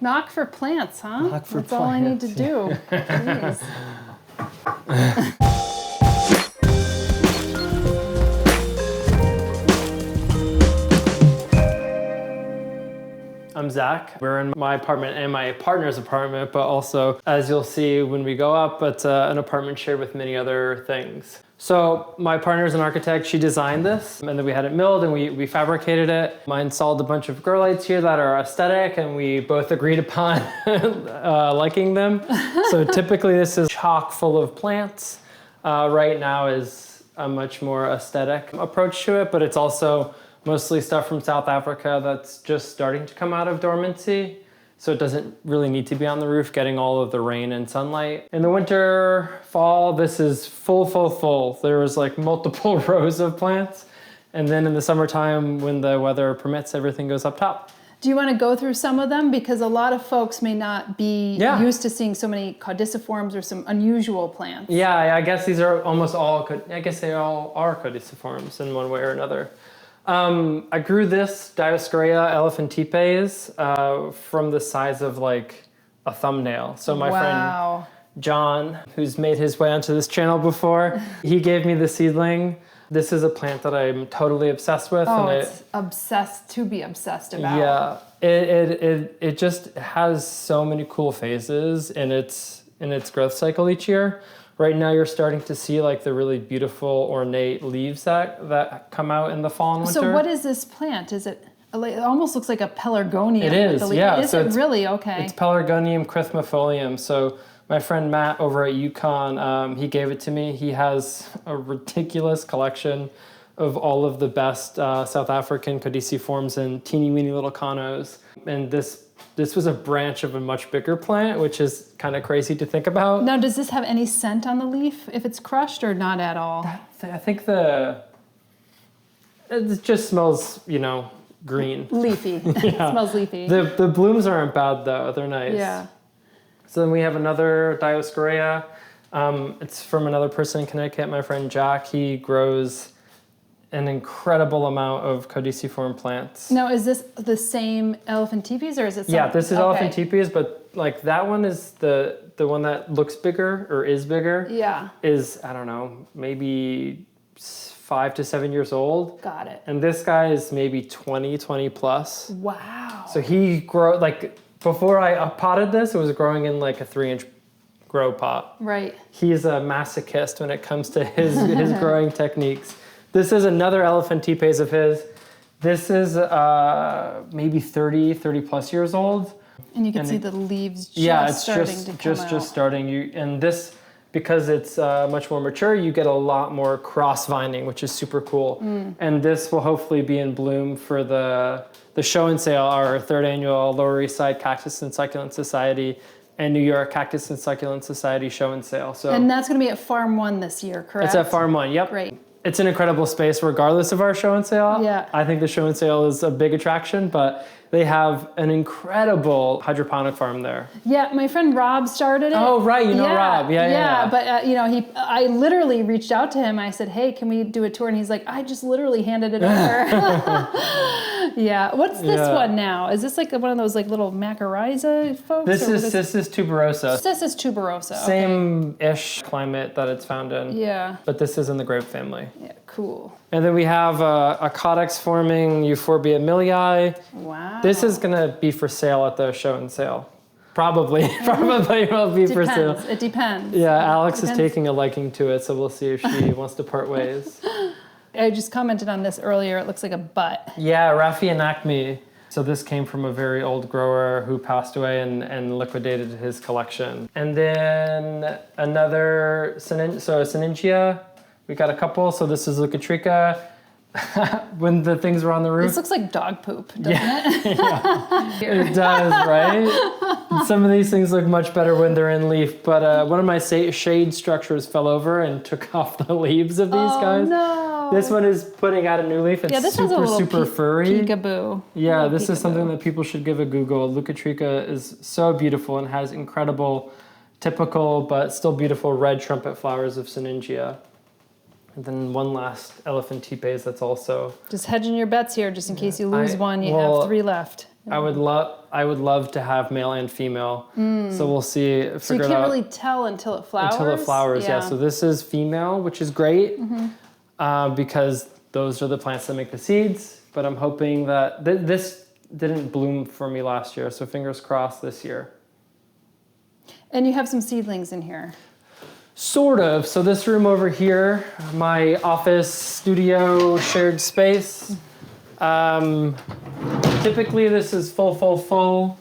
Knock for plants, huh? Knock for That's all I need to do. Jeez. I'm Zach. We're in my apartment and my partner's apartment, but also, as you'll see when we go up, it's an apartment shared with many other things. So my partner's an architect. She designed this, and then we had it milled and we fabricated it. I installed a bunch of grow lights here that are aesthetic, and we both agreed upon liking them. So typically this is chock full of plants. Right now is a much more aesthetic approach to it, but it's also mostly stuff from South Africa that's just starting to come out of dormancy. So it doesn't really need to be on the roof, getting all of the rain and sunlight. In the winter, fall, this is full. There was like multiple rows of plants. And then in the summertime, when the weather permits, everything goes up top. Do you want to go through some of them? Because a lot of folks may not be used to seeing so many caudiciforms or some unusual plants. Yeah, I guess these are almost all, I guess they all are caudiciforms in one way or another. I grew this Dioscorea elephantipes from the size of like a thumbnail. So my friend John, who's made his way onto this channel before, he gave me the seedling. This is a plant that I'm totally obsessed with. Oh, and it's obsessed to be obsessed about. Yeah, it just has so many cool phases in its growth cycle each year. Right now you're starting to see like the really beautiful ornate leaves that come out in the fall and winter. So what is this plant? Is it almost looks like a pelargonium? It is, yeah. Is it really? Okay. It's Pelargonium crythmifolium. So my friend Matt over at UConn, he gave it to me. He has a ridiculous collection of all of the best South African caudiciforms and teeny weeny little conos. And this was a branch of a much bigger plant, which is kind of crazy to think about. Now, does this have any scent on the leaf if it's crushed, or not at all? I think it just smells, green. Leafy. Yeah. It smells leafy. The blooms aren't bad though. They're nice. Yeah. So then we have another Dioscorea. It's from another person in Connecticut, my friend Jack. He grows an incredible amount of caudiciform plants. Now, is this the same elephantipes, or is it something? Yeah, this is elephantipes, but like that one is the one that looks bigger or is bigger. Yeah. Is, I don't know, maybe 5 to 7 years old. Got it. And this guy is maybe 20 plus. Wow. So he before I potted this, it was growing in like a 3-inch grow pot. Right. He's a masochist when it comes to his growing techniques. This is another elephantipes of his. This is maybe 30 plus years old. And you can see the leaves just starting to come out. Just starting. And this, because it's much more mature, you get a lot more cross vining, which is super cool. And this will hopefully be in bloom for the show and sale, our 3rd annual Lower East Side Cactus and Succulent Society and New York Cactus and Succulent Society show and sale. So, and that's going to be at Farm 1 this year, correct? It's at Farm 1, yep. Great. It's an incredible space regardless of our show and sale. Yeah. I think the show and sale is a big attraction, but they have an incredible hydroponic farm there. Yeah, my friend Rob started it. Oh, right, Rob. Yeah. But I literally reached out to him. I said, "Hey, can we do a tour?" And he's like, "I just literally handed it over." Yeah. What's this one now? Is this like one of those like little macrorrhiza folks? This is tuberosa. This is tuberosa. Same-ish climate that it's found in. Yeah. But this is in the grape family. Yeah, cool. And then we have a codex forming Euphorbia millii. Wow. This is going to be for sale at the show and sale. Probably will be for sale. It depends. Yeah, Alex is taking a liking to it, so we'll see if she wants to part ways. I just commented on this earlier. It looks like a butt. Yeah, Raffianacme. So this came from a very old grower who passed away and liquidated his collection. And then another Syningia. We got a couple. So this is Leucotricha. When the things were on the roof. This looks like dog poop, doesn't it? Yeah, it does, right? Some of these things look much better when they're in leaf, but one of my shade structures fell over and took off the leaves of these guys. No. This one is putting out a new leaf. It's this has a little super furry. Peekaboo. Yeah, this is something that people should give a Google. Leucotricha is so beautiful and has incredible, typical but still beautiful red trumpet flowers of Syningia. And then one last elephantipes that's also... Just hedging your bets here, just in case you lose one, you have 3 left. I would love to have male and female. So we'll see. So you can't really tell until it flowers? Until it flowers, yeah. So this is female, which is great because those are the plants that make the seeds. But I'm hoping that this didn't bloom for me last year. So fingers crossed this year. And you have some seedlings in here. Sort of. So this room over here, my office, studio, shared space. Typically this is full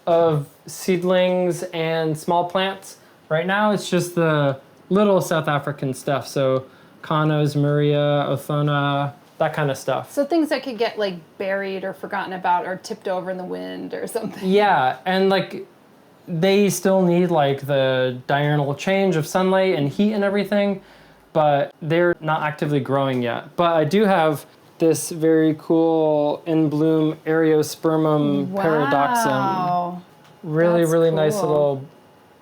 of seedlings and small plants. Right now it's just the little South African stuff. So Canos, Muria, Othona, that kind of stuff. So things that could get like buried or forgotten about or tipped over in the wind or something. Yeah, and like they still need like the diurnal change of sunlight and heat and everything, but they're not actively growing yet. But I do have this very cool in bloom Areospermum paradoxum. Really, really cool. Nice little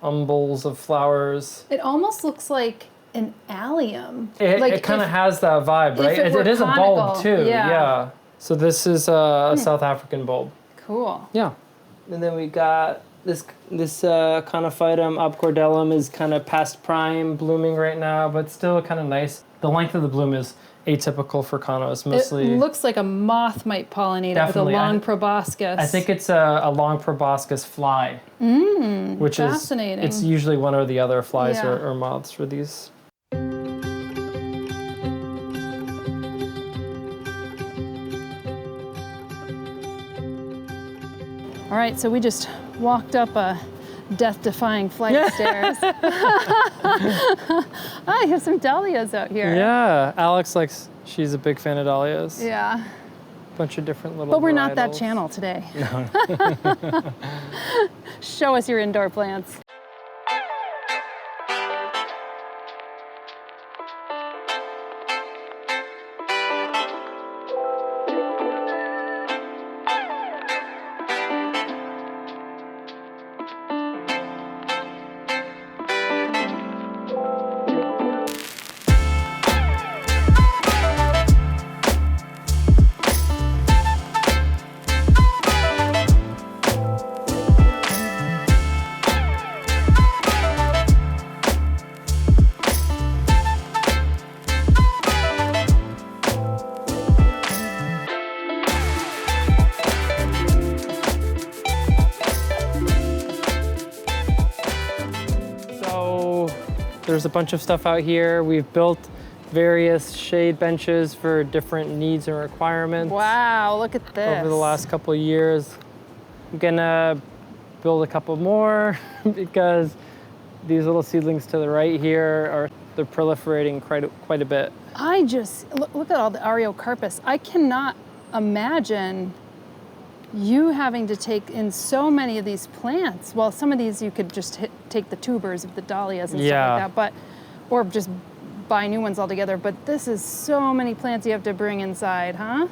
umbels of flowers. It almost looks like an allium. It kind of has that vibe, right? It is conical, a bulb too. Yeah. So this is a South African bulb. Cool. Yeah. And then we got this Conophytum obcordellum is kind of past prime, blooming right now, but still kind of nice. The length of the bloom is atypical for Canos, mostly. It looks like a moth might pollinate it with a long proboscis. I think it's a long proboscis fly, which fascinating. It's usually one or the other flies or moths for these. All right, so we just walked up a death-defying flight of stairs. I have some dahlias out here. Yeah, Alex she's a big fan of dahlias. Yeah. Bunch of different little But we're varietals. not that channel today. No. Show us your indoor plants. There's a bunch of stuff out here. We've built various shade benches for different needs and requirements. Wow, look at this. Over the last couple of years. I'm gonna build a couple more because these little seedlings to the right here they're proliferating quite a bit. I just, look at all the Areocarpus. I cannot imagine you having to take in so many of these plants. Well, some of these you could just take the tubers of the dahlias and stuff like that, or just buy new ones altogether. But this is so many plants you have to bring inside, huh?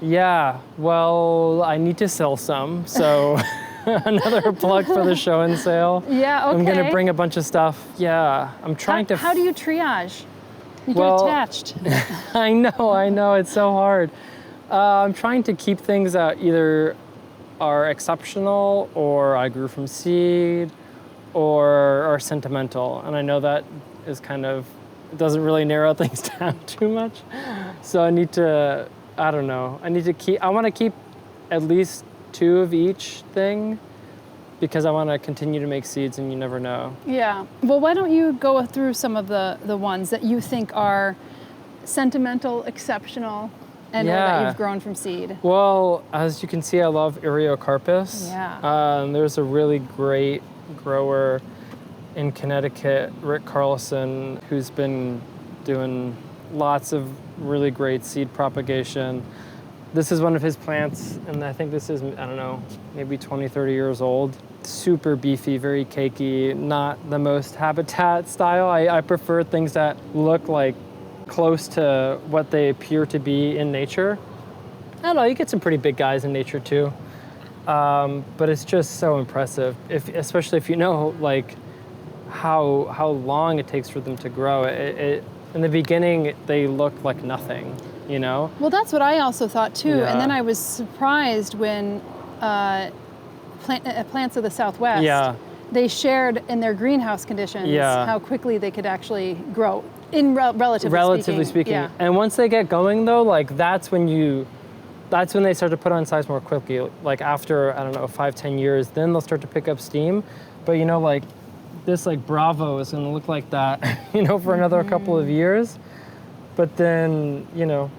Yeah, well, I need to sell some, so another plug for the show and sale. Yeah, okay. I'm gonna bring a bunch of stuff. Yeah, I'm trying to. How do you triage? You get attached. I know, it's so hard. I'm trying to keep things that either are exceptional or I grew from seed or are sentimental. And I know that is it doesn't really narrow things down too much. So I need to, I want to keep at least 2 of each thing because I want to continue to make seeds and you never know. Yeah, well, why don't you go through some of the ones that you think are sentimental, exceptional, and that you've grown from seed? Well, as you can see, I love Areocarpus. Yeah. There's a really great grower in Connecticut, Rick Carlson, who's been doing lots of really great seed propagation. This is one of his plants, and I think this is, I don't know, maybe 20, 30 years old. Super beefy, very cakey, not the most habitat style. I prefer things that look like close to what they appear to be in nature. I don't know, you get some pretty big guys in nature too. But it's just so impressive, especially if you know like how long it takes for them to grow. In the beginning, they look like nothing, you know? Well, that's what I also thought too. Yeah. And then I was surprised when plants of the Southwest. Yeah. They shared in their greenhouse conditions how quickly they could actually grow in relatively speaking. Yeah. And once they get going though, like that's when they start to put on size more quickly. Like after, I don't know, 5-10 years, then they'll start to pick up steam. But you know, like this like Bravo is gonna look like that, you know, for another couple of years. But then, you know,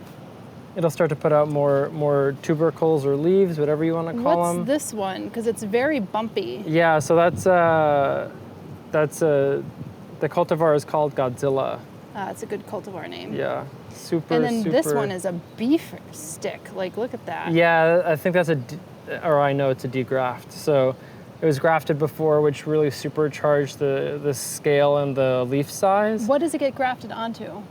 it'll start to put out more tubercles or leaves, whatever you want to call them. What's this one? Because it's very bumpy. Yeah, so the cultivar is called Godzilla. It's a good cultivar name. Yeah, super. And then this one is a beef stick. Like, look at that. Yeah, I think that's I know it's a degraft. So it was grafted before, which really supercharged the scale and the leaf size. What does it get grafted onto?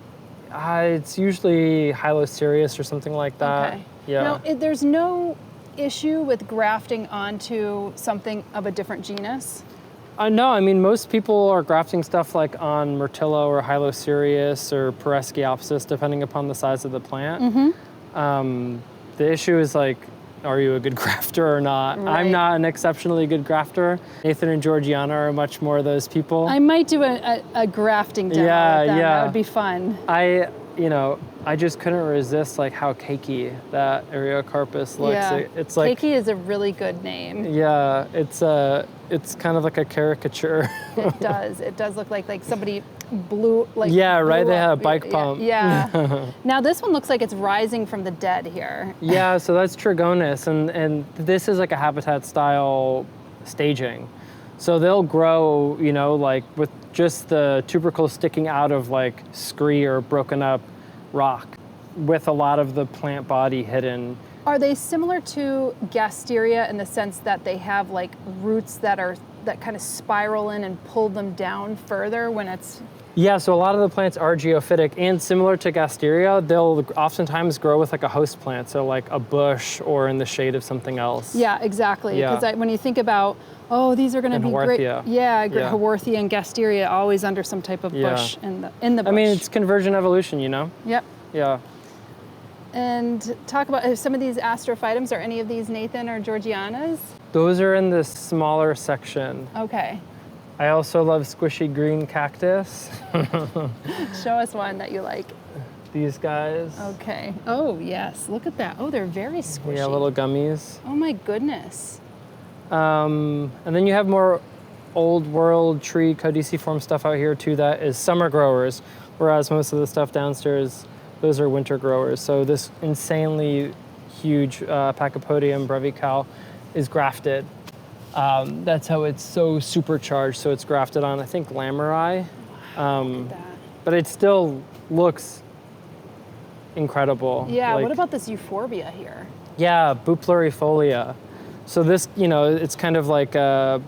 It's usually Hylocereus or something like that. Okay. Yeah. Now, there's no issue with grafting onto something of a different genus? No, I mean, most people are grafting stuff like on Myrtillo or Hylocereus or Peresciopsis, depending upon the size of the plant. Mm-hmm. The issue is like, are you a good grafter or not? Right. I'm not an exceptionally good grafter. Nathan and Georgiana are much more those people. I might do a grafting demo with them. That would be fun. I just couldn't resist like how cakey that Areocarpus looks. Yeah. It's like cakey is a really good name. Yeah, it's kind of like a caricature. It does. It does look like somebody blew like. Yeah, right. Blew they had a up. bike pump. Yeah. Now this one looks like it's rising from the dead here. Yeah, so that's Trigonus, and this is like a habitat style staging. So they'll grow, you know, like with just the tubercles sticking out of like scree or broken up rock with a lot of the plant body hidden. Are they similar to Gasteria in the sense that they have like roots that kind of spiral in and pull them down further when it's... Yeah, so a lot of the plants are geophytic, and similar to Gasteria, they'll oftentimes grow with like a host plant, so like a bush or in the shade of something else. Yeah, exactly. Because when you think about, these are going to be great. Yeah, Haworthia and Gasteria always under some type of bush in the bush. I mean, it's convergent evolution, you know? Yep. Yeah. And talk about some of these astrophytums. Are any of these Nathan or Georgiana's? Those are in this smaller section. Okay. I also love squishy green cactus. Show us one that you like. These guys. Okay. Oh, yes. Look at that. Oh, they're very squishy. Yeah, little gummies. Oh, my goodness. And then you have more old world tree caudiciform stuff out here too that is summer growers, whereas most of the stuff downstairs, those are winter growers. So this insanely huge Pachypodium brevical is grafted. That's how it's so supercharged. So it's grafted on, I think, Lameri. Look at that. But it still looks incredible. Yeah, what about this euphorbia here? Yeah, Buplurifolia. So this, you know, it's kind of like a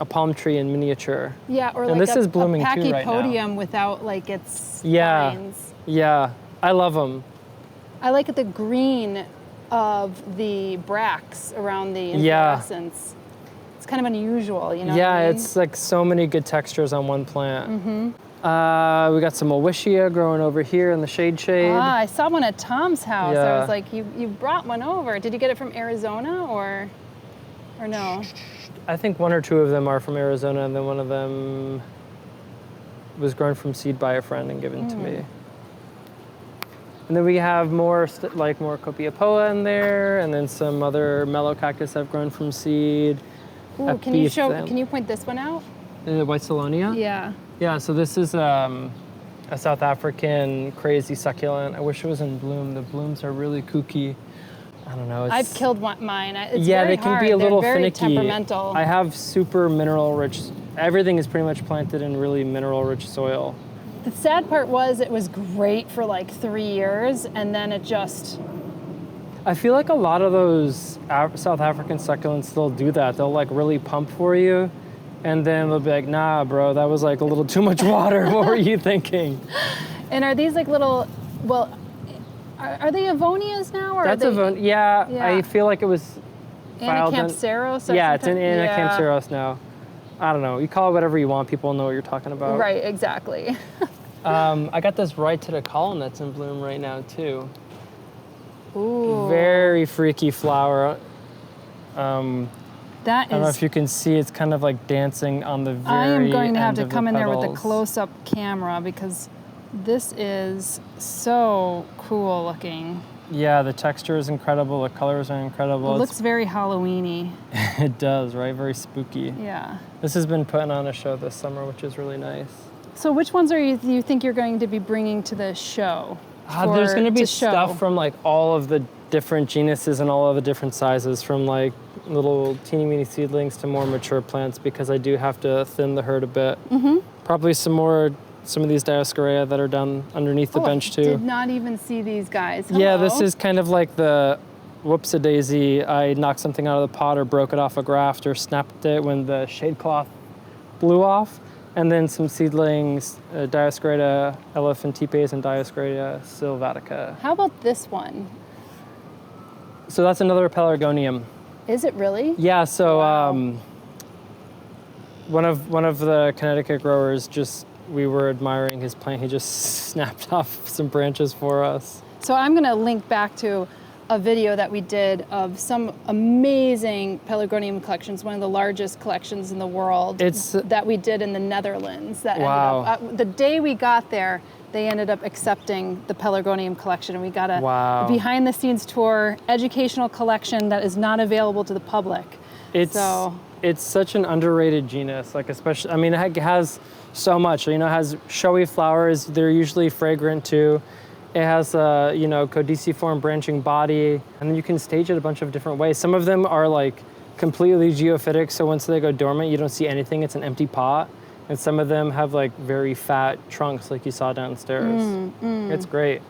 palm tree in miniature. Yeah, or and like this is blooming a too right now. Pachypodium without like its lines. Yeah, I love them. I like the green of the bracts around the inflorescence. It's kind of unusual, you know what I mean? It's like so many good textures on one plant. Mm-hmm. We got some Owischia growing over here in the shade. I saw one at Tom's house. Yeah. I was like, you brought one over. Did you get it from Arizona or no? I think one or two of them are from Arizona, and then one of them was grown from seed by a friend and given to me. And then we have more more Copiopoa in there, and then some other mellow cactus I've grown from seed. Ooh, can you point this one out? White Salonia? Yeah. Yeah, so this is a South African crazy succulent. I wish it was in bloom. The blooms are really kooky. I don't know. I've killed mine. It's yeah, very they can hard. be a little They're very finicky. Temperamental. I have super mineral rich. Everything is pretty much planted in really mineral rich soil. The sad part was it was great for like 3 years, and then it just... I feel like a lot of those South African succulents, they'll do that. They'll like really pump for you, and then they'll be like, nah, bro, that was like a little too much water. What were you thinking? And are these like little, are they Avonias now? Or That's yeah, I feel like it was Anacampseros? Yeah, it's in Anacampseros now. I don't know. You call it whatever you want. People know what you're talking about. Right, exactly. I got this right to the column that's in bloom right now too. Ooh. Very freaky flower. That I don't know is. if you can see, it's kind of like dancing on the very I am going to have end to of come the in there with a petals. close-up camera because this is so cool looking. Yeah, the texture is incredible. The colors are incredible. It looks very Halloween-y. It does, right? Very spooky. Yeah. This has been putting on a show this summer, which is really nice. So which ones do you think you're going to be bringing to the show? There's going to be show? stuff from like all of the different genuses and all of the different sizes, from like little teeny weeny seedlings to more mature plants, because I do have to thin the herd a bit. Mm-hmm. Probably some of these Dioscorea that are down underneath the bench too. I did not even see these guys. Hello. Yeah, this is kind of like the whoops-a-daisy. I knocked something out of the pot or broke it off a graft or snapped it when the shade cloth blew off. And then some seedlings, Dioscorea elephantipes and Dioscorea sylvatica. How about this one? So that's another pelargonium. Is it really? Yeah, so Wow. one of the Connecticut growers, we were admiring his plant. He just snapped off some branches for us. So I'm going to link back to a video that we did of some amazing pelargonium collections, one of the largest collections in the world that we did in the Netherlands. That Wow. ended up, the day we got there, they ended up accepting the pelargonium collection, and we got a Wow. behind the scenes tour, educational collection that is not available to the public. It's such an underrated genus, like especially, I mean, it has so much, it has showy flowers. They're usually fragrant too. It has a, caudiciform branching body, and then you can stage it a bunch of different ways. Some of them are like completely geophytic, so once they go dormant, you don't see anything, it's an empty pot. And some of them have like very fat trunks like you saw downstairs. It's great.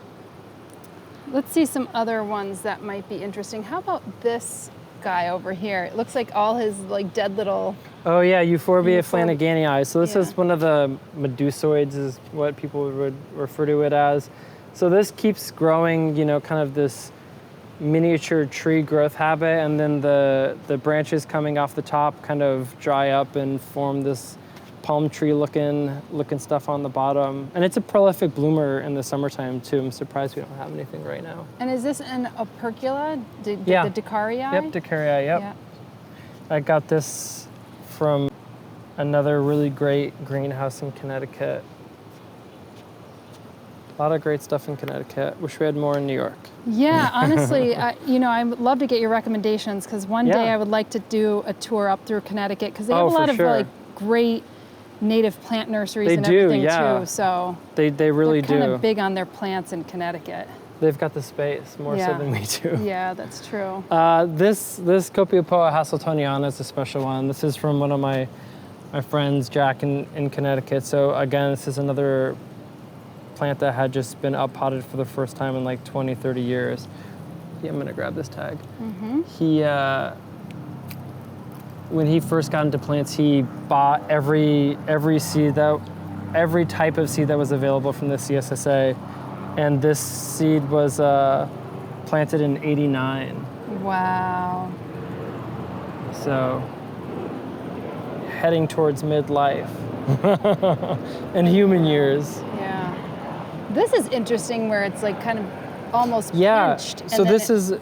Let's see some other ones that might be interesting. How about this guy over here? It looks like all his like dead little... Oh yeah, Euphorbia flanaganii. So this Yeah. is one of the medusoids is what people would refer to it as. So this keeps growing, kind of this miniature tree growth habit, and then the branches coming off the top kind of dry up and form this palm tree looking stuff on the bottom. And it's a prolific bloomer in the summertime too. I'm surprised we don't have anything right now. And is this an opercula? Yeah. The Dicarii? Yep, Dicarii, yep. Yeah. I got this from another really great greenhouse in Connecticut. A lot of great stuff in Connecticut. Wish we had more in New York. Yeah, honestly, I would love to get your recommendations, because one day I would like to do a tour up through Connecticut, because they have a lot of like great native plant nurseries and everything too. So they really they're kind do. of big on their plants in Connecticut. They've got the space more so than we do. Yeah, that's true. This Copiopoa hasseltoniana is a special one. This is from one of my friends, Jack, in Connecticut. So again, this is another plant that had just been up-potted for the first time in like 20, 30 years. Yeah, I'm gonna grab this tag. He, when he first got into plants, he bought every type of seed that was available from the CSSA. And this seed was planted in '89. Wow. So, heading towards midlife and human years. Yeah. This is interesting, where it's like kind of almost pinched. So this is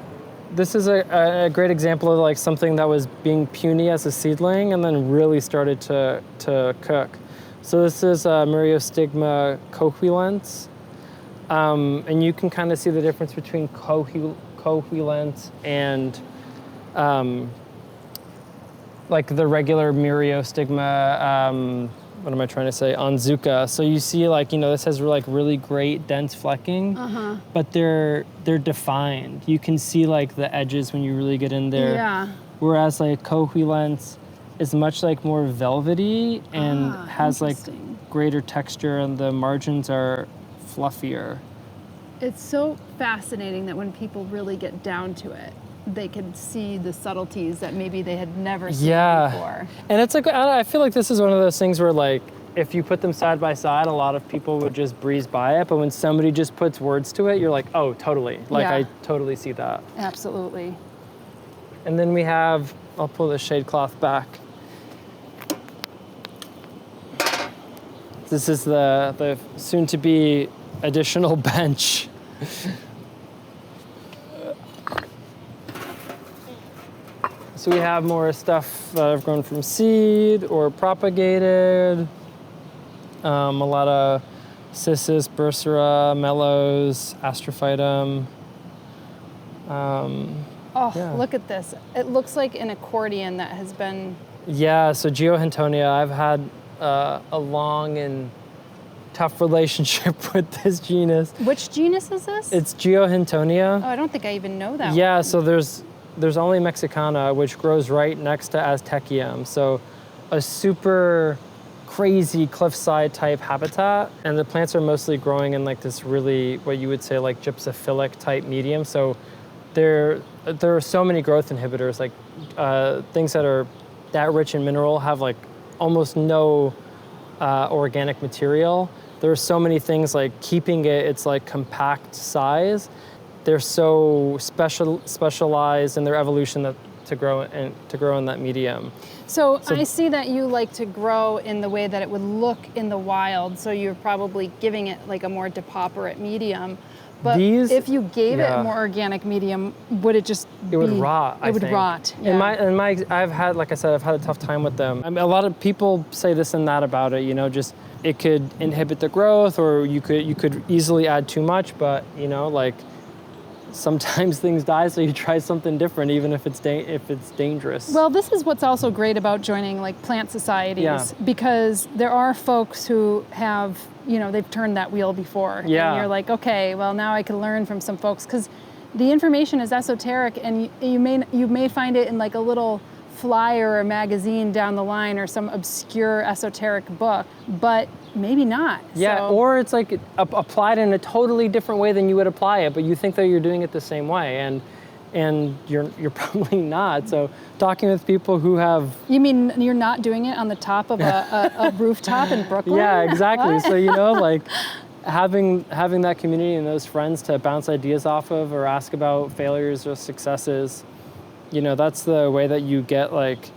a great example of like something that was being puny as a seedling and then really started to cook. So this is Myriostigma cohuilens. And you can kind of see the difference between cohuilens and like the regular Myriostigma, what am I trying to say, Onzuka. So you see like, this has like really great dense flecking, but they're defined. You can see like the edges when you really get in there. Yeah. Whereas like cohuilens is much like more velvety and has like greater texture, and the margins are fluffier. It's so fascinating that when people really get down to it, they can see the subtleties that maybe they had never seen before. And it's like, I feel like this is one of those things where like, if you put them side by side, a lot of people would just breeze by it. But when somebody just puts words to it, you're like, oh, totally. Like, I totally see that. Absolutely. And then we have, I'll pull the shade cloth back. This is the soon-to-be additional bench. So we have more stuff that I've grown from seed or propagated. A lot of Cissus, Bursera, Mellows, Astrophytum. Yeah. Look at this. It looks like an accordion that has been... Yeah, so Geohintonia, I've had a long and tough relationship with this genus. Which genus is this? It's Geohintonia. Oh, I don't think I even know that Yeah, one. so there's only Mexicana, which grows right next to Aztecium. So a super crazy cliffside type habitat. And the plants are mostly growing in like this really, what you would say like gypsophilic type medium. So there are so many growth inhibitors, like things that are that rich in mineral have like almost no organic material. There are so many things like keeping its like compact size. They're so specialized in their evolution to grow in that medium. So I see that you like to grow in the way that it would look in the wild. So you're probably giving it like a more depauperate medium. But if you gave it a more organic medium, would it just It would rot, I think. It would rot, yeah. I've had a tough time with them. I mean, a lot of people say this and that about it, you know, just it could inhibit the growth or you could easily add too much, but, you know, like sometimes things die, so you try something different, even if it's dangerous. Well, this is what's also great about joining like plant societies, because there are folks who have, you know, they've turned that wheel before. Yeah. And you're like, okay, well now I can learn from some folks, because the information is esoteric, and you may find it in like a little flyer or magazine down the line or some obscure esoteric book, but maybe not. Yeah, so. Or it's like applied in a totally different way than you would apply it, but you think that you're doing it the same way, and you're probably not. So talking with people who have... You mean you're not doing it on the top of a rooftop in Brooklyn? Yeah, exactly. What? So, you know, like having that community and those friends to bounce ideas off of or ask about failures or successes, you know, that's the way that you get like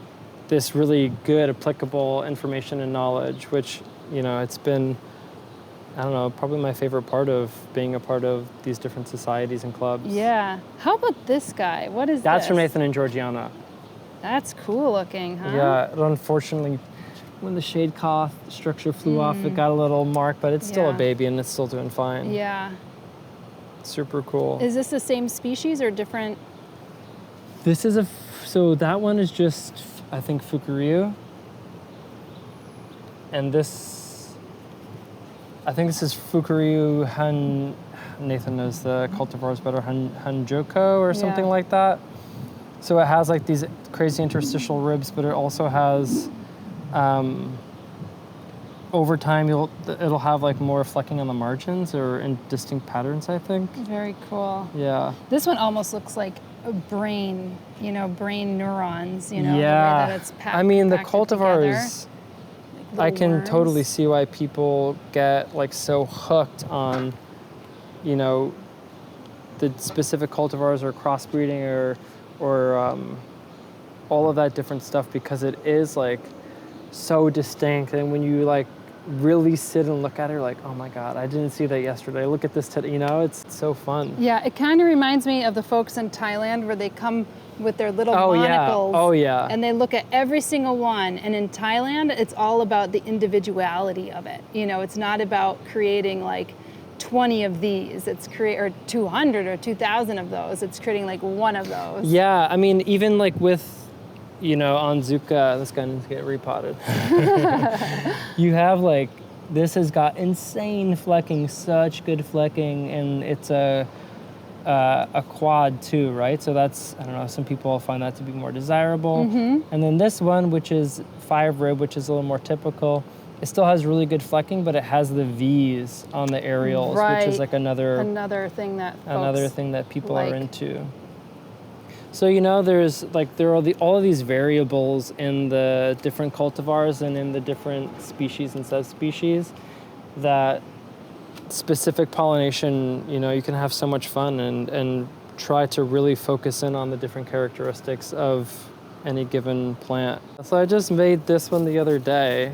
this really good applicable information and knowledge, which, you know, it's been, I don't know, probably my favorite part of being a part of these different societies and clubs. Yeah. How about this guy? What is That's this? from Nathan and Georgiana. That's cool looking, huh? Yeah, it unfortunately, when the shade cloth structure flew off, it got a little mark, but it's still a baby and it's still doing fine. Yeah. Super cool. Is this the same species or different? This is so that one is just, I think, Fukuryu. And this, I think this is Fukuryu Nathan knows the cultivars better, Hanjoko or something like that. So it has like these crazy interstitial ribs, but it also has, over time, it'll have like more flecking on the margins or in distinct patterns, I think. Very cool. Yeah. This one almost looks like a brain, you know, brain neurons, you know, Yeah. the way that it's packed. I mean, the compacted cultivars, together. I can worms. totally see why people get like so hooked on, you know, the specific cultivars or crossbreeding or all of that different stuff, because it is like so distinct. And when you like really sit and look at it, you're like, oh my God, I didn't see that yesterday. Look at this today. You know, it's so fun. Yeah, it kind of reminds me of the folks in Thailand where they come with their little monocles. Oh yeah. And they look at every single one. And in Thailand, it's all about the individuality of it. You know, it's not about creating like 20 of these. It's or 200 or 2,000 of those. It's creating like one of those. Yeah, I mean, even like with, you know, on Zuka, this guy needs to get repotted. You have like, this has got insane flecking, such good flecking, and it's a quad too, right? So that's, I don't know, some people find that to be more desirable. And then this one, which is 5 rib, which is a little more typical, it still has really good flecking, but it has the V's on the aerials, which is like another thing that people are into. So, you know, there's like, there are all of these variables in the different cultivars and in the different species and subspecies that specific pollination, you know, you can have so much fun and try to really focus in on the different characteristics of any given plant. So I just made this one the other day.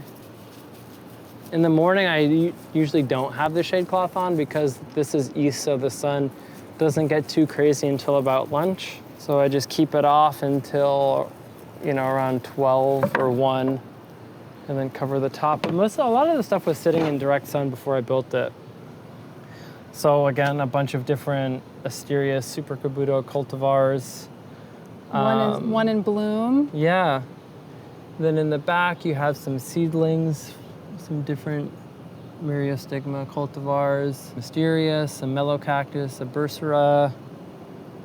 In the morning, I usually don't have the shade cloth on because this is east, so the sun doesn't get too crazy until about lunch. So I just keep it off until you know, around 12 or 1, and then cover the top. But a lot of the stuff was sitting in direct sun before I built it. So again, a bunch of different Asteria Super Kabuto cultivars. One in bloom. Yeah. Then in the back, you have some seedlings, some different Myriostigma cultivars, Mysterious, some mellow cactus, a bursera,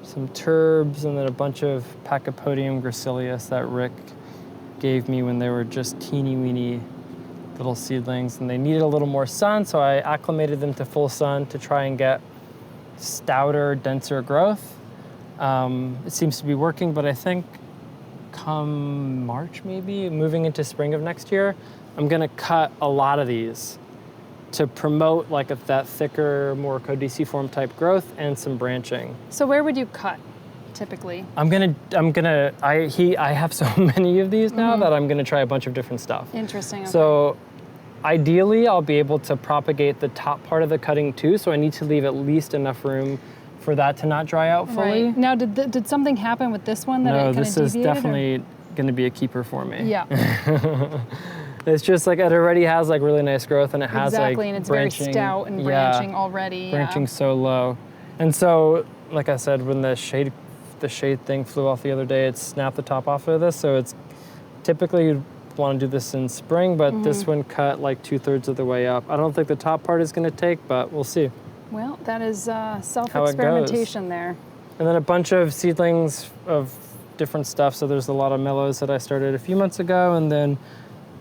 some turbs, and then a bunch of Pachypodium gracilis that Rick gave me when they were just teeny weeny little seedlings, and they needed a little more sun, so I acclimated them to full sun to try and get stouter, denser growth. It seems to be working, but I think come March maybe, moving into spring of next year, I'm gonna cut a lot of these to promote like that thicker, more caudiciform type growth and some branching. So where would you cut typically? I have so many of these now that I'm gonna try a bunch of different stuff. Interesting. Okay. So ideally I'll be able to propagate the top part of the cutting too, so I need to leave at least enough room for that to not dry out fully. Right. Now, did something happen with this one that it kind of deviated? No, this is definitely gonna be a keeper for me. Yeah. It's just like it already has like really nice growth, and it has exactly, like and it's branching, very stout and branching already. Branching so low. And so, like I said, when the shade thing flew off the other day, it snapped the top off of this. So it's typically you'd want to do this in spring, but this one cut like 2/3 of the way up. I don't think the top part is going to take, but we'll see. Well, that is self-experimentation there. And then a bunch of seedlings of different stuff. So there's a lot of mellows that I started a few months ago, and then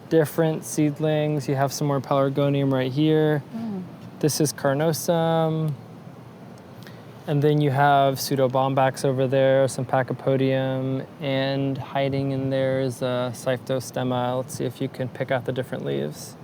different seedlings. You have some more pelargonium right here. This is carnosum. And then you have pseudobombax over there, some pachypodium, and hiding in there is a cyphostemma. Let's see if you can pick out the different leaves.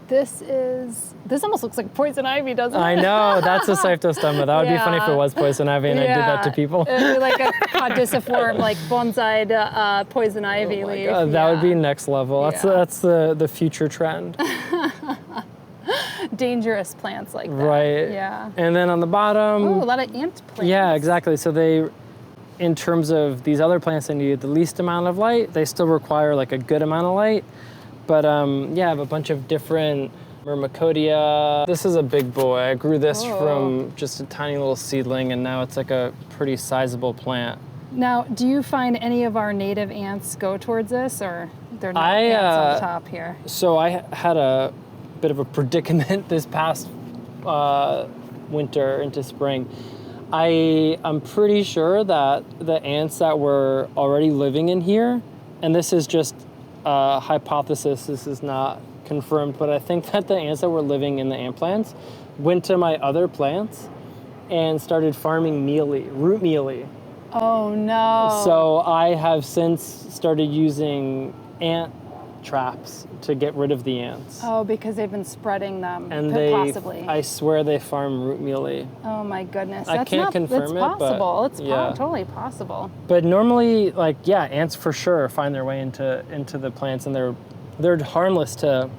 This almost looks like poison ivy, doesn't it? I know, that's a cyphostemma. That would be funny if it was poison ivy and I did that to people. It'd be like a caudiciform, like bonsai poison ivy leaf. God, that would be next level. That's the future trend. Dangerous plants like that. Right. Yeah. And then on the bottom. Oh, a lot of ant plants. Yeah, exactly. So in terms of these other plants that need the least amount of light, they still require like a good amount of light. But I have a bunch of different Myrmecodia. This is a big boy. I grew this from just a tiny little seedling, and now it's like a pretty sizable plant. Now, do you find any of our native ants go towards this, or they're not ants on top here? So I had a bit of a predicament this past winter into spring. I'm pretty sure that the ants that were already living in here, and this is just a hypothesis, this is not confirmed, but I think that the ants that were living in the ant plants went to my other plants and started farming root mealy. Oh no. So I have since started using ant traps to get rid of the ants. Oh, because they've been spreading them, and possibly. I swear they farm root mealy. Oh my goodness. I can't confirm it, possible. but It's yeah. Totally possible. But normally, ants for sure find their way into the plants, and they're harmless to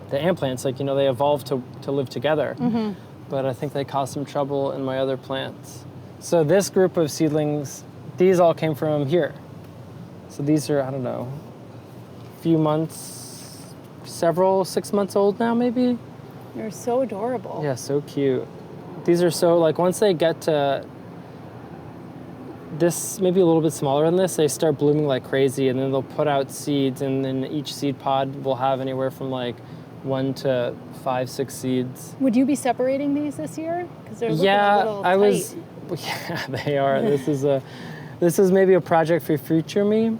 the ant plants. Like, they evolved to live together. But I think they cause some trouble in my other plants. So this group of seedlings, these all came from here. So these are, I don't know, few months, 6 months old now, maybe. They're so adorable. Yeah, so cute. These are so, once they get to this, maybe a little bit smaller than this, they start blooming like crazy, and then they'll put out seeds, and then each seed pod will have anywhere from 1 to 5, 6 seeds. Would you be separating these this year? Because they're looking a little I tight. was. Yeah, they are. This is maybe a project for future me.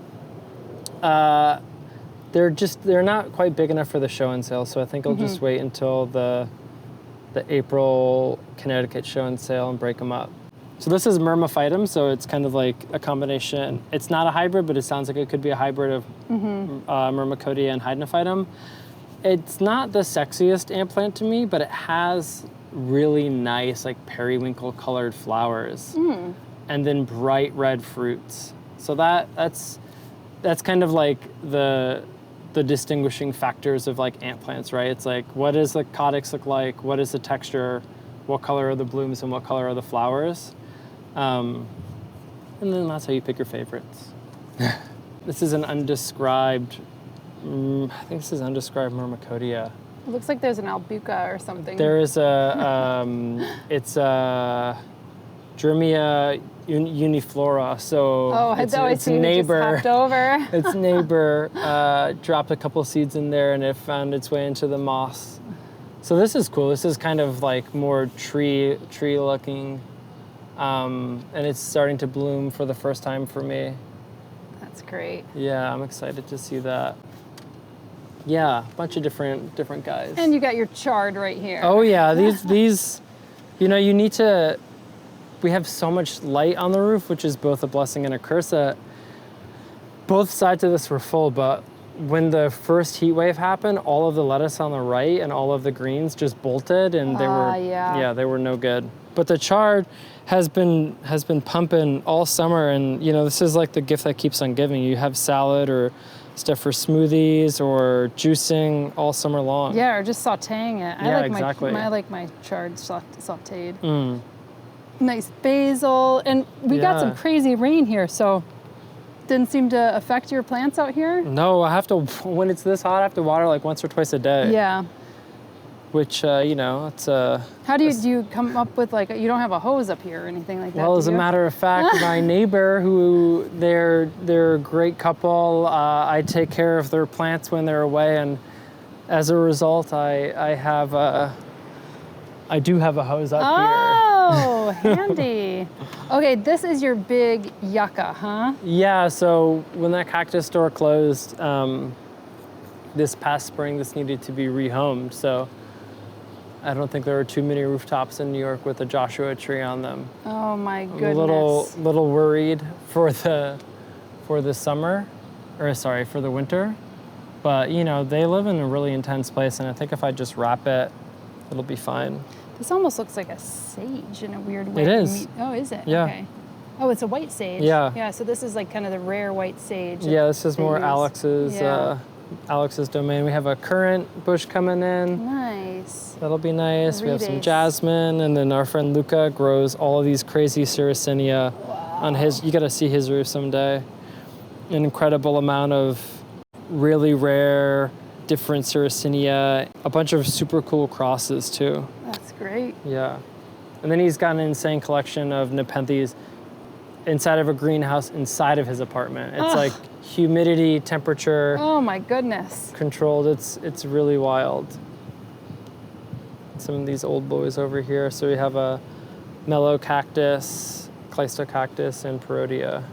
They're not quite big enough for the show and sale, so I think I'll just wait until the April Connecticut show and sale and break them up. So this is Myrmephytum, so it's kind of like a combination. It's not a hybrid, but it sounds like it could be a hybrid of Myrmecodia and Hydnophytum. It's not the sexiest ant plant to me, but it has really nice, periwinkle colored flowers, and then bright red fruits. So that's kind of the distinguishing factors of ant plants, right? It's what does the caudix look like? What is the texture? What color are the blooms and what color are the flowers? And then that's how you pick your favorites. This is an undescribed, I think this is undescribed Myrmecodia. It looks like there's an albuca or something. There is it's a Dremia uniflora. So its neighbor, just hopped over. its neighbor dropped a couple seeds in there and it found its way into the moss. So this is cool. This is kind of like more tree looking. And it's starting to bloom for the first time for me. That's great. Yeah, I'm excited to see that. Yeah, a bunch of different guys. And you got your chard right here. Oh yeah, these, you know, you need to, we have so much light on the roof, which is both a blessing and a curse. Both sides of this were full, but when the first heat wave happened, all of the lettuce on the right and all of the greens just bolted, and they were no good. But the chard has been pumping all summer, and you know, this is like the gift that keeps on giving. You have salad or stuff for smoothies or juicing all summer long. Yeah, or just sauteing it. Yeah, exactly. I like my chard sauteed. Nice basil, and we got some crazy rain here, so didn't seem to affect your plants out here? No, I have to, when it's this hot, I have to water like once or twice a day. Yeah. Which, you know, it's How do you come up with, like, you don't have a hose up here or anything like that? Well, as a matter of fact, my neighbor, who they're a great couple, I take care of their plants when they're away, and as a result, I do have a hose up here. Oh, handy. Okay, this is your big yucca, huh? Yeah, so when that cactus store closed this past spring, this needed to be rehomed. So I don't think there were too many rooftops in New York with a Joshua tree on them. Oh my goodness. I'm a little worried for the summer, or sorry, for the winter. But you know, they live in a really intense place, and I think if I just wrap it, it'll be fine. This almost looks like a sage in a weird way. It is. Oh, is it? Yeah. Okay. Oh, it's a white sage. Yeah. Yeah, so this is like kind of the rare white sage. Yeah, this is more use. Alex's domain. We have a currant bush coming in. Nice. That'll be nice. We have some Rebates. jasmine, and then our friend Luca grows all of these crazy Sarracenia on his, you gotta see his roof someday. An incredible amount of really rare, different Sarracenia, a bunch of super cool crosses too. That's great. Yeah. And then he's got an insane collection of Nepenthes inside of a greenhouse inside of his apartment. It's like humidity, temperature. Oh my goodness. Controlled. It's really wild. Some of these old boys over here. So we have a mellow cactus, cleistocactus, and perodia.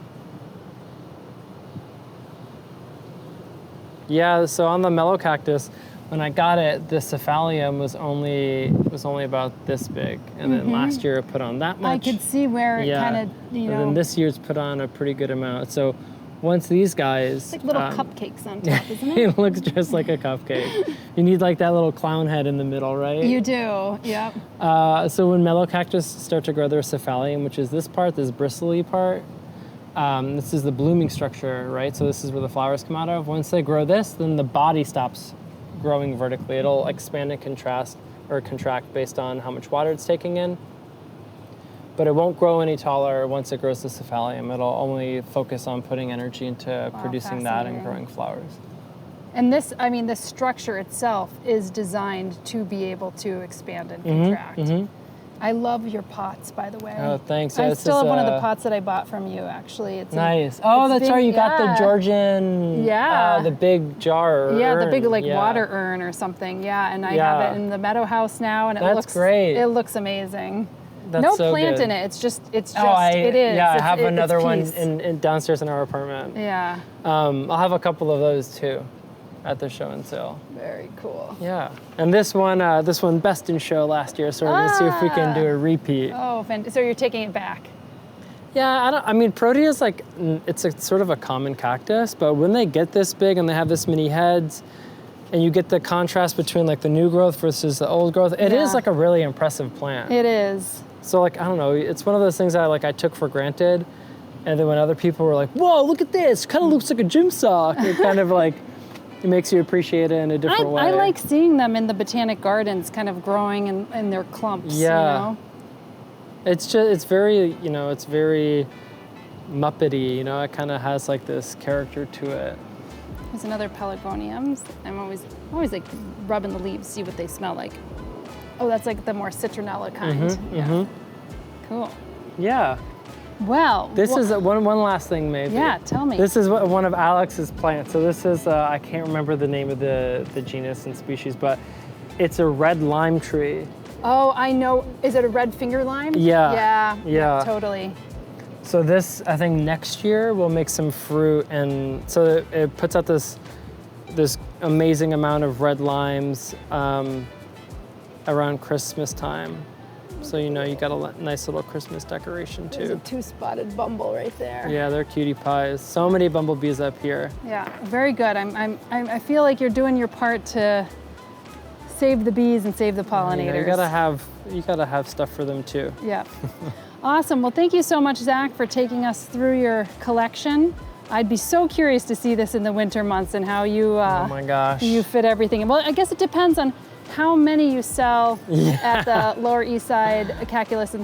Yeah, so on the mellow cactus, when I got it, the cephalium was only about this big, and then last year it put on that much. I could see where it kind of, And then this year's put on a pretty good amount. So once these guys, it's like little cupcakes on top, isn't it? it looks just like a cupcake. You need like that little clown head in the middle, right? You do. Yep. So when mellow cactus start to grow their cephalium, which is this part, this bristly part. This is the blooming structure, right? So this is where the flowers come out of. Once they grow this, then the body stops growing vertically. It'll expand and contract based on how much water it's taking in. But it won't grow any taller once it grows the cephalium. It'll only focus on putting energy into producing that and growing flowers. And this, I mean, the structure itself is designed to be able to expand and contract. I love your pots, by the way. Oh, thanks. I still have one of the pots that I bought from you, actually. It's nice. That's big, right. You got the Georgian, the big jar. Yeah, urn. the big water urn or something. Yeah, and I have it in the meadow house now, and That's great. It looks amazing. That's no so plant good. in it. It is. It is. Yeah, I have another one peace. in downstairs in our apartment. Yeah. I'll have a couple of those too at the show and sale. Very cool. Yeah. And this one best in show last year, so we're gonna see if we can do a repeat. Oh, fantastic. So you're taking it back. Yeah, I mean, Protea is like, it's a sort of a common cactus, but when they get this big and they have this many heads, and you get the contrast between like the new growth versus the old growth, it is like a really impressive plant. It is. So like, I don't know, it's one of those things that I took for granted, and then when other people were like, whoa, look at this, kind of looks like a gym sock, it kind of like, it makes you appreciate it in a different way. I like seeing them in the botanic gardens kind of growing in their clumps, you know? It's just, it's very, it's very Muppety, you know, it kind of has like this character to it. There's another pelargoniums. I'm always like rubbing the leaves, see what they smell like. Oh, that's like the more citronella kind. Cool. Yeah. Well. This is one last thing maybe. Yeah, tell me. This is one of Alex's plants. So this is, I can't remember the name of the genus and species, but it's a red lime tree. Oh, I know. Is it a red finger lime? Yeah. Yeah, totally. So this, I think next year we'll make some fruit, and so it puts out this amazing amount of red limes around Christmas time. So you know you got a nice little Christmas decoration too. There's a 2-spotted bumble right there. Yeah, they're cutie pies. So many bumblebees up here. Yeah, very good. I feel like you're doing your part to save the bees and save the pollinators. You gotta have stuff for them too. Yeah. Awesome. Well, thank you so much, Zach, for taking us through your collection. I'd be so curious to see this in the winter months and how you oh my gosh. You fit everything in. Well, I guess it depends on how many you sell at the Lower East Side Cactus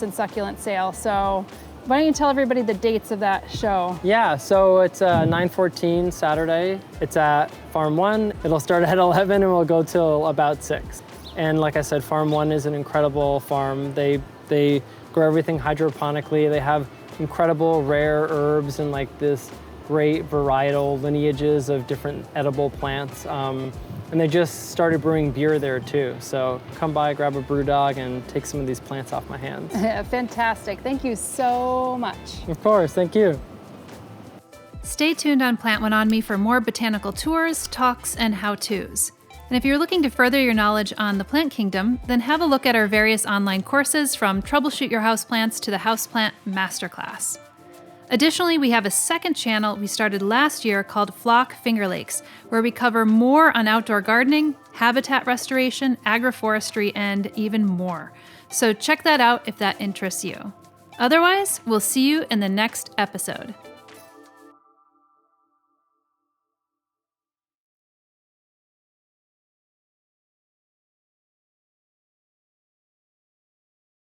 and Succulent sale. So why don't you tell everybody the dates of that show? Yeah, so it's 9/14 Saturday. It's at Farm 1. It'll start at 11 and we'll go till about 6. And like I said, Farm 1 is an incredible farm. They grow everything hydroponically. They have incredible rare herbs and like this great varietal lineages of different edible plants. And they just started brewing beer there too. So come by, grab a brew dog, and take some of these plants off my hands. Fantastic. Thank you so much. Of course, thank you. Stay tuned on Plant One On Me for more botanical tours, talks, and how-tos. And if you're looking to further your knowledge on the plant kingdom, then have a look at our various online courses from Troubleshoot Your Houseplants to the Houseplant Masterclass. Additionally, we have a second channel we started last year called Flock Finger Lakes, where we cover more on outdoor gardening, habitat restoration, agroforestry, and even more. So check that out if that interests you. Otherwise, we'll see you in the next episode.